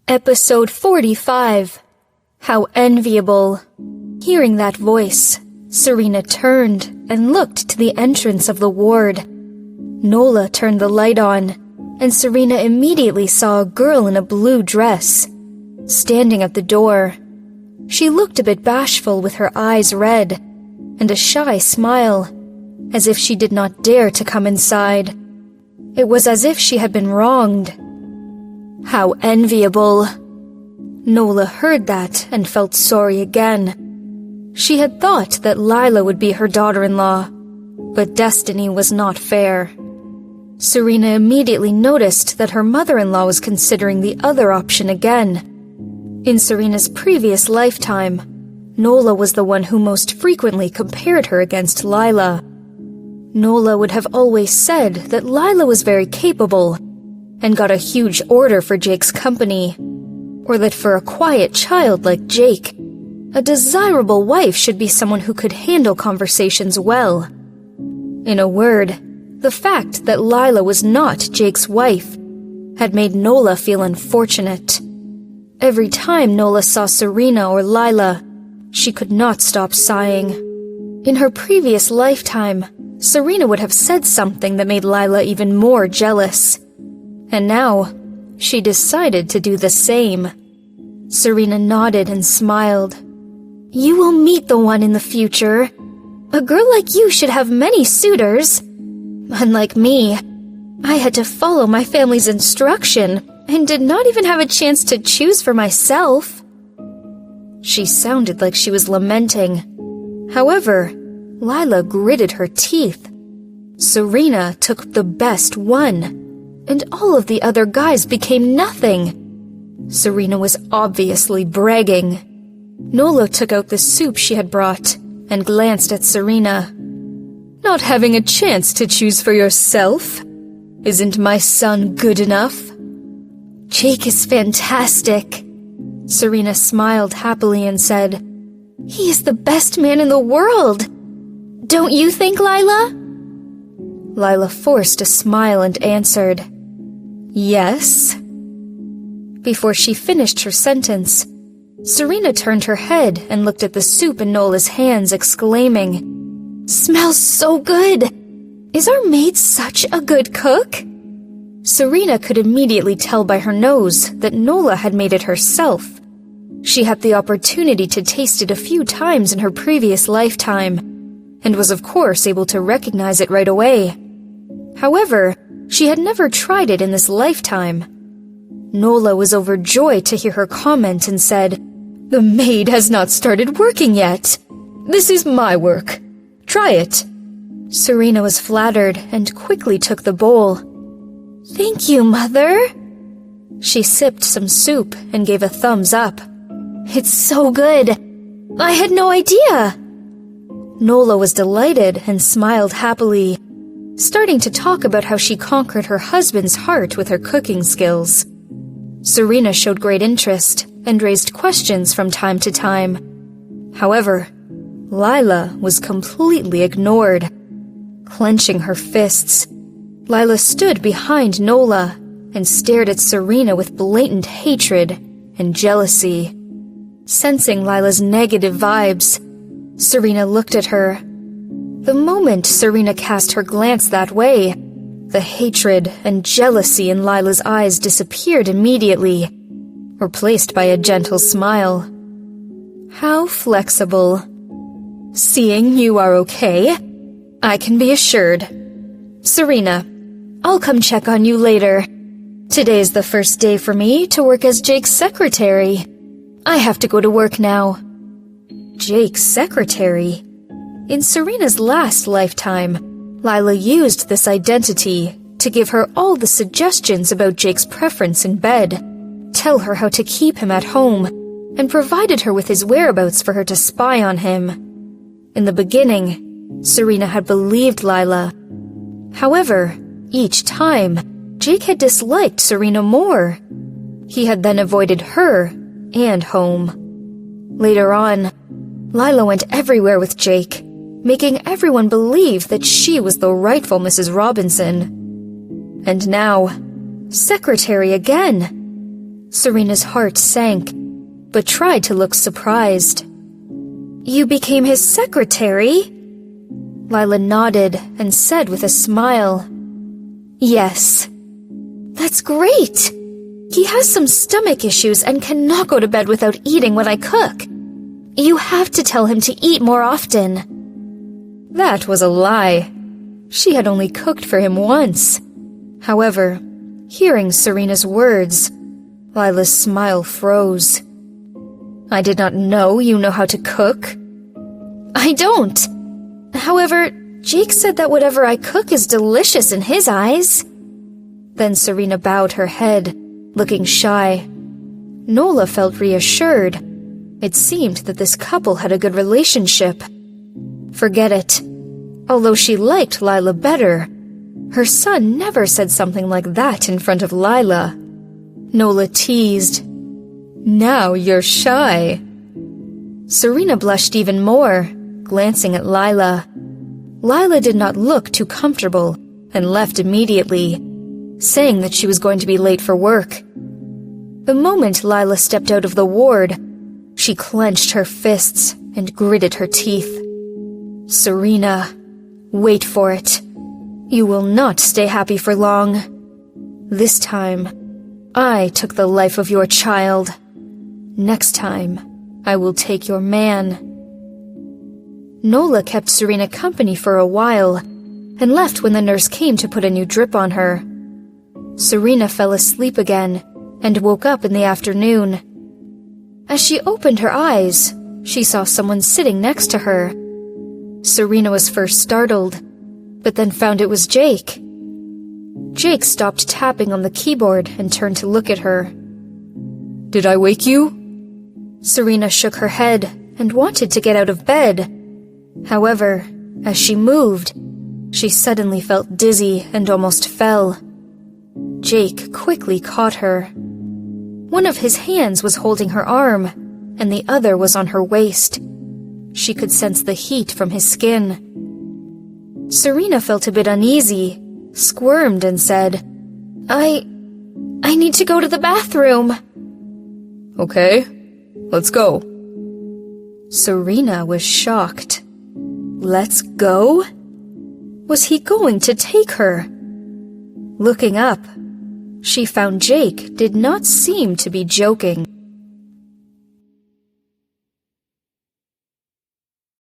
Episode 45. How enviable. Hearing that voice, Serena turned and looked to the entrance of the ward. Nola turned the light on, and Serena immediately saw a girl in a blue dress, standing at the door. She looked a bit bashful with her eyes red, and a shy smile, as if she did not dare to come inside. It was as if she had been wronged. How enviable. Nola heard that and felt sorry again. She had thought that Lila would be her daughter-in-law, but destiny was not fair. Serena immediately noticed that her mother-in-law was considering the other option again. In Serena's previous lifetime, Nola was the one who most frequently compared her against Lila. Nola would have always said that Lila was very capable and got a huge order for Jake's company, or that for a quiet child like Jake, a desirable wife should be someone who could handle conversations well. In a word, the fact that Lila was not Jake's wife had made Nola feel unfortunate. Every time Nola saw Serena or Lila, she could not stop sighing. In her previous lifetime, Serena would have said something that made Lila even more jealous. And now, she decided to do the same. Serena nodded and smiled. You will meet the one in the future. A girl like you should have many suitors. Unlike me, I had to follow my family's instruction and did not even have a chance to choose for myself. She sounded like she was lamenting. However, Lila gritted her teeth. Serena took the best one, and all of the other guys became nothing. Serena was obviously bragging. Nola took out the soup she had brought and glanced at Serena. Not having a chance to choose for yourself? Isn't my son good enough? Jake is fantastic. Serena smiled happily and said, He is the best man in the world. Don't you think, Lila? Lila forced a smile and answered, Yes. Before she finished her sentence, Serena turned her head and looked at the soup in Nola's hands, exclaiming, Smells so good! Is our maid such a good cook? Serena could immediately tell by her nose that Nola had made it herself. She had the opportunity to taste it a few times in her previous lifetime, and was of course able to recognize it right away. However, she had never tried it in this lifetime. Nola was overjoyed to hear her comment and said, The maid has not started working yet. This is my work. Try it. Serena was flattered and quickly took the bowl. Thank you, Mother. She sipped some soup and gave a thumbs up. It's so good. I had no idea. Nola was delighted and smiled happily, starting to talk about how she conquered her husband's heart with her cooking skills. Serena showed great interest and raised questions from time to time. However, Lila was completely ignored. Clenching her fists, Lila stood behind Nola and stared at Serena with blatant hatred and jealousy. Sensing Lila's negative vibes, Serena looked at her. The moment Serena cast her glance that way, the hatred and jealousy in Lila's eyes disappeared immediately, replaced by a gentle smile. How flexible. Seeing you are okay, I can be assured. Serena, I'll come check on you later. Today is the first day for me to work as Jake's secretary. I have to go to work now. Jake's secretary? In Serena's last lifetime, Lila used this identity to give her all the suggestions about Jake's preference in bed, tell her how to keep him at home, and provided her with his whereabouts for her to spy on him. In the beginning, Serena had believed Lila. However, each time, Jake had disliked Serena more. He had then avoided her and home. Later on, Lila went everywhere with Jake, making everyone believe that she was the rightful Mrs. Robinson. And now, secretary again. Serena's heart sank, but tried to look surprised. You became his secretary? Lila nodded and said with a smile, Yes. That's great! He has some stomach issues and cannot go to bed without eating when I cook. You have to tell him to eat more often. That was a lie. She had only cooked for him once. However, hearing Serena's words, Lila's smile froze. I did not know you know how to cook. I don't. However, Jake said that whatever I cook is delicious in his eyes. Then Serena bowed her head, looking shy. Nola felt reassured. It seemed that this couple had a good relationship. Forget it. Although she liked Lila better, her son never said something like that in front of Lila. Nola teased, Now you're shy. Serena blushed even more, glancing at Lila. Lila did not look too comfortable and left immediately, saying that she was going to be late for work. The moment Lila stepped out of the ward, she clenched her fists and gritted her teeth. Serena, wait for it. You will not stay happy for long. This time, I took the life of your child. Next time, I will take your man. Nola kept Serena company for a while and left when the nurse came to put a new drip on her. Serena fell asleep again and woke up in the afternoon. As she opened her eyes, she saw someone sitting next to her. Serena was first startled, but then found it was Jake. Jake stopped tapping on the keyboard and turned to look at her. Did I wake you? Serena shook her head and wanted to get out of bed. However, as she moved, she suddenly felt dizzy and almost fell. Jake quickly caught her. One of his hands was holding her arm, and the other was on her waist. She could sense the heat from his skin. Serena felt a bit uneasy, squirmed and said, I need to go to the bathroom. Okay, let's go. Serena was shocked. Let's go? Was he going to take her? Looking up, she found Jake did not seem to be joking.